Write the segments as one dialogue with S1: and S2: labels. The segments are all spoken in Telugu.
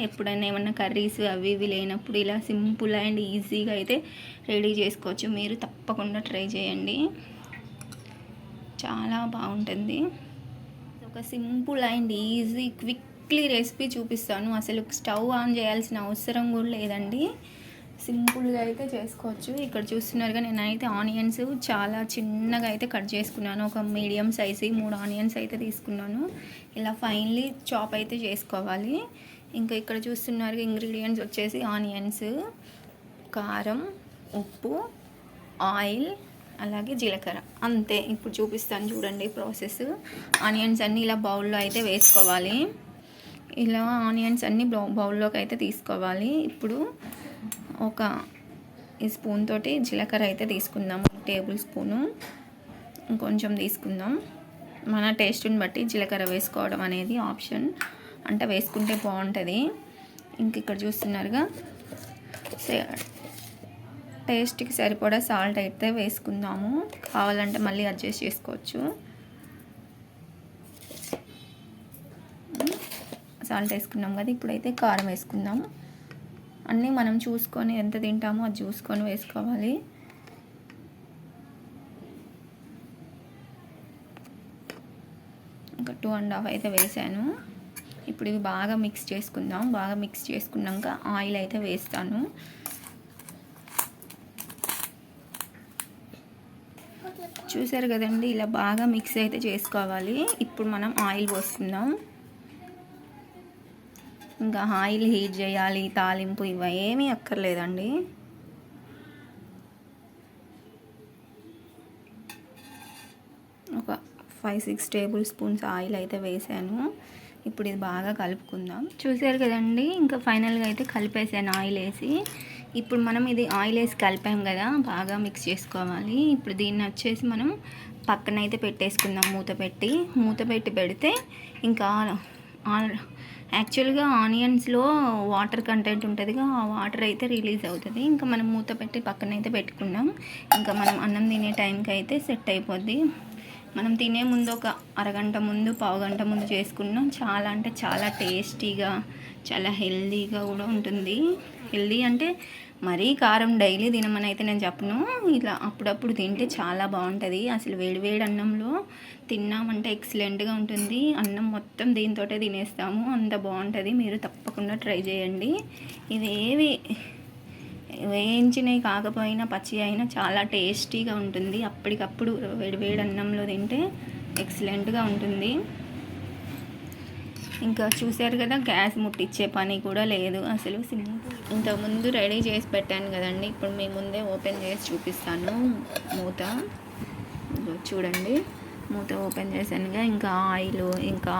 S1: ఎప్పుడైనా ఏమన్నా కర్రీస్ అవి ఇవి లేనప్పుడు ఇలా సింపుల్ అండ్ ఈజీగా అయితే రెడీ చేసుకోవచ్చు. మీరు తప్పకుండా ట్రై చేయండి, చాలా బాగుంటుంది. ఒక simple and easy quickly recipe చూపిస్తాను. అసలు స్టవ్ ఆన్ చేయాల్సిన అవసరం కూడా లేదండి, సింపుల్గా అయితే చేసుకోవచ్చు. ఇక్కడ చూస్తున్నారుగా నేనైతే ఆనియన్స్ చాలా చిన్నగా అయితే కట్ చేసుకున్నాను. ఒక మీడియం సైజు 3 ఆనియన్స్ అయితే తీసుకున్నాను. ఇలా ఫైన్లీ చాప్ అయితే చేసుకోవాలి. ఇంకా ఇక్కడ చూస్తున్నారు ఇంగ్రీడియంట్స్ వచ్చేసి ఆనియన్స్, కారం, ఉప్పు, ఆయిల్, అలాగే జీలకర్ర, అంతే. ఇప్పుడు చూపిస్తాను చూడండి ప్రాసెస్. ఆనియన్స్ అన్నీ ఇలా బౌల్లో అయితే వేసుకోవాలి. ఇలా ఆనియన్స్ అన్నీ బౌల్లోకి అయితే తీసుకోవాలి. ఇప్పుడు ఒక ఈ స్పూన్ తోటి జీలకర్ర అయితే తీసుకుందాం, టేబుల్ స్పూను ఇంకొంచెం తీసుకుందాం. మన టేస్ట్ని బట్టి జీలకర్ర వేసుకోవడం అనేది ఆప్షన్, అంటే వేసుకుంటే బాగుంటుంది. ఇంక ఇక్కడ చూస్తున్నారుగా టేస్ట్కి సరిపడా సాల్ట్ అయితే వేసుకుందాము, కావాలంటే మళ్ళీ అడ్జస్ట్ చేసుకోవచ్చు. సాల్ట్ వేసుకున్నాం కదా, ఇప్పుడైతే కారం వేసుకుందాం. అన్నీ మనం చూసుకొని ఎంత తింటామో అది చూసుకొని వేసుకోవాలి. ఇంకా 2.5 అయితే వేసాను. ఇప్పుడు ఇవి బాగా మిక్స్ చేసుకుందాం. బాగా మిక్స్ చేసుకున్నాక ఆయిల్ అయితే వేస్తాను. చూసారు కదండి, ఇలా బాగా మిక్స్ అయితే చేసుకోవాలి. ఇప్పుడు మనం ఆయిల్ పోసుకుందాం. ఇంకా ఆయిల్ హీట్ చేయాలి, తాలింపు ఇవేమీ అక్కర్లేదండి. ఒక 5-6 టేబుల్ స్పూన్స్ ఆయిల్ అయితే వేసాను. ఇప్పుడు ఇది బాగా కలుపుకుందాం. చూసారు కదండి, ఇంకా ఫైనల్గా అయితే కలిపేసాను ఆయిల్ వేసి. ఇప్పుడు మనం ఇది ఆయిల్ వేసి కలిపాం కదా, బాగా మిక్స్ చేసుకోవాలి. ఇప్పుడు దీన్ని వచ్చేసి మనం పక్కన అయితే పెట్టేసుకుందాం, మూత పెట్టి పెడితే ఇంకా యాక్చువల్గా ఆనియన్స్లో వాటర్ కంటెంట్ ఉంటుందిగా, ఆ వాటర్ అయితే రిలీజ్ అవుతుంది. ఇంకా మనం మూత పెట్టి పక్కన అయితే పెట్టుకున్నాం. ఇంకా మనం అన్నం తినే టైంకి అయితే సెట్ అయిపోద్ది. మనం తినే ముందు ఒక అరగంట ముందు, పావుగంట ముందు చేసుకున్నాం. చాలా అంటే చాలా టేస్టీగా, చాలా హెల్దీగా కూడా ఉంటుంది. హెల్దీ అంటే మరీ కారం డైలీ తినమని అయితే నేను చెప్పను, ఇలా అప్పుడప్పుడు తింటే చాలా బాగుంటుంది. అసలు వేడివేడి అన్నంలో తిన్నామంటే ఎక్సలెంట్గా ఉంటుంది. అన్నం మొత్తం దీంతోటే తినేస్తాము, అంత బాగుంటుంది. మీరు తప్పకుండా ట్రై చేయండి. ఇవేవి వేయించినవి కాకపోయినా పచ్చి అయినా చాలా టేస్టీగా ఉంటుంది. అప్పటికప్పుడు వేడివేడి అన్నంలో తింటే ఎక్సలెంట్గా ఉంటుంది. ఇంకా చూసారు కదా, గ్యాస్ ముట్టించే పని కూడా లేదు, అసలు సింపుల్. ఇంతకుముందు రెడీ చేసి పెట్టాను కదండి, ఇప్పుడు మీ ముందే ఓపెన్ చేసి చూపిస్తాను. మూత చూడండి, మూత ఓపెన్ చేశానుగా. ఇంకా ఆయిల్, ఇంకా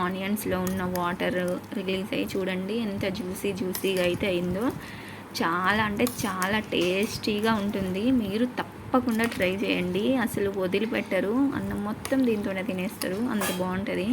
S1: ఆనియన్స్లో ఉన్న వాటర్ రిలీజ్ అయ్యి చూడండి ఎంత జ్యూసీగా అయితే అయిందో. చాలా అంటే చాలా టేస్టీగా ఉంటుంది. మీరు తప్పకుండా ట్రై చేయండి, అసలు వదిలిపెట్టరు. అన్నం మొత్తం దీంతోనే తినేస్తారు, అంత బాగుంటుంది.